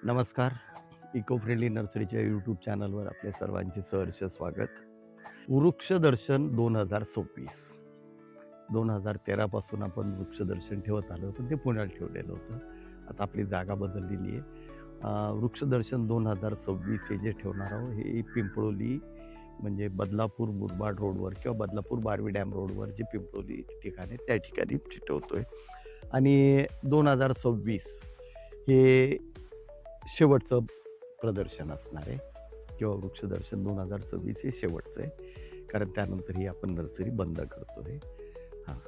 नमस्कार. Eco friendly नर्सरीच्या YouTube चॅनलवर आपले सर्वांचे सहर्ष स्वागत. वृक्षदर्शन 2026. 2013 पासून आपण वृक्षदर्शन ठेवत आलो, पण ते पुण्यात ठेवलेलं होतं. आता आपली जागा बदललेली आहे. वृक्षदर्शन 2026 हे जे ठेवणार आहोत, हे पिंपळोली म्हणजे बदलापूर मुरबाड रोडवर किंवा बदलापूर बारवी डॅम रोडवर जे पिंपळोली ठिकाण आहे, त्या ठिकाणी ठेवतोय. आणि 2026 हे शेवटचं प्रदर्शन असणार आहे किंवा वृक्षदर्शन 2026 हे शेवटचं आहे. कारण त्यानंतर ही आपण नर्सरी बंद करतोय. हां.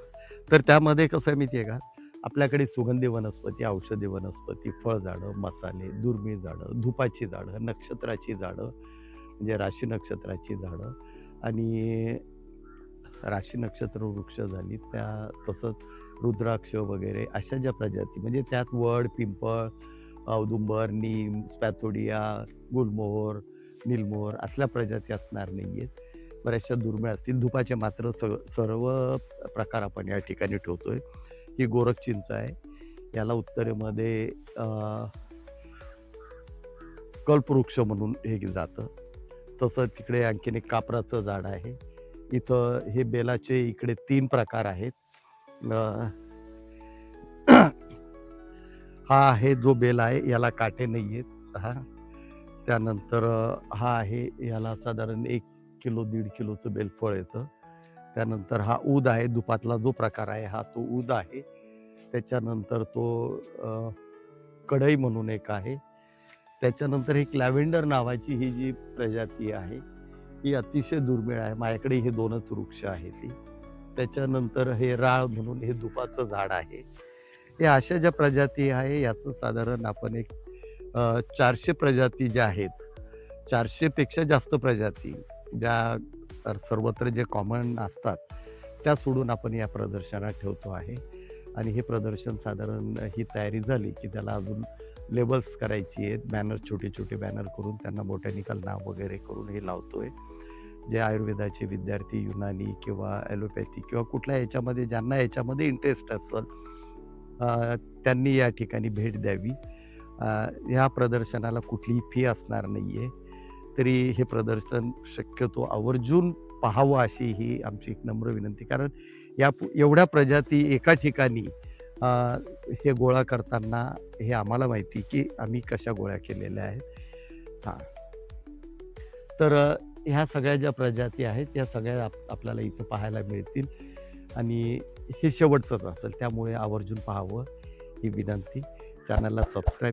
तर त्यामध्ये कसं आहे माहिती आहे का, आपल्याकडे सुगंधी वनस्पती, औषधी वनस्पती, फळझाडं, मसाले, दुर्मिळ झाडं, धुपाची झाडं, नक्षत्राची झाडं म्हणजे राशी नक्षत्राची झाडं आणि राशी नक्षत्र वृक्ष झाली त्या तसंच रुद्राक्ष वगैरे अशा ज्या प्रजाती म्हणजे त्यात वड, पिंपळ, औदुंबर, नीम, स्पॅथोडिया, गुलमोहर, नीलमोहर असल्या प्रजाती असणार नाही आहेत. बऱ्याचशा दुर्मिळ असतील. धुपाचे मात्र सर्व प्रकार आपण या ठिकाणी ठेवतोय. ही गोरख चिंच आहे. याला उत्तरेमध्ये कल्पवृक्ष म्हणून हे जातं. तसं तिकडे आणखीन एक कापराचं झाड आहे. इथं हे बेलाचे इकडे 3 प्रकार आहेत. अ, हा आहे जो बेल आहे याला काटे नाही आहेत. हां. त्यानंतर हा आहे याला साधारण 1 किलो 1.5 किलोचं बेलफळ येतं. त्यानंतर हा ऊद आहे. धुपातला जो प्रकार आहे हा तो ऊद आहे. त्याच्यानंतर तो अ, कढई म्हणून एक आहे. त्याच्यानंतर एक लॅव्हेंडर नावाची ही जी प्रजाती आहे, ही अतिशय दुर्मिळ आहे. माझ्याकडे हे 2च वृक्ष आहेत ती. त्याच्यानंतर हे राळ म्हणून हे धुपाचं झाड आहे. हे अशा ज्या प्रजाती आहे याचं साधारण आपण एक 400 प्रजाती ज्या आहेत, 400 पेक्षा जास्त प्रजाती ज्या सर्वत्र जे कॉमन असतात, त्या सोडून आपण या प्रदर्शनात ठेवतो आहे. आणि हे प्रदर्शन साधारण ही तयारी झाली, की त्याला अजून लेबल्स करायची आहेत. बॅनर छोटे-छोटे बॅनर करून त्यांना बोटॅनिकल नाव वगैरे करून हे लावतोय. जे आयुर्वेदाचे विद्यार्थी, युनानी किंवा ॲलोपॅथी किंवा कुठल्या ह्याच्यामध्ये ज्यांना ह्याच्यामध्ये इंटरेस्ट असेल त्यांनी या ठिकाणी भेट द्यावी. ह्या प्रदर्शनाला कुठलीही फी असणार नाही आहे. तरी हे प्रदर्शन शक्यतो आवर्जून पाहावं अशी ही आमची एक नम्र विनंती. कारण एवढ्या प्रजाती एका ठिकाणी अ, हे गोळा करताना हे आम्हाला माहिती की आम्ही कशा गोळा केलेल्या आहेत. हां. तर ह्या सगळ्या ज्या प्रजाती आहेत त्या सगळ्या आपल्याला इथं पाहायला मिळतील आणि हे शेवटचंच असेल. त्यामुळे आवर्जून पाहावं ही विनंती. चॅनलला सबस्क्राईब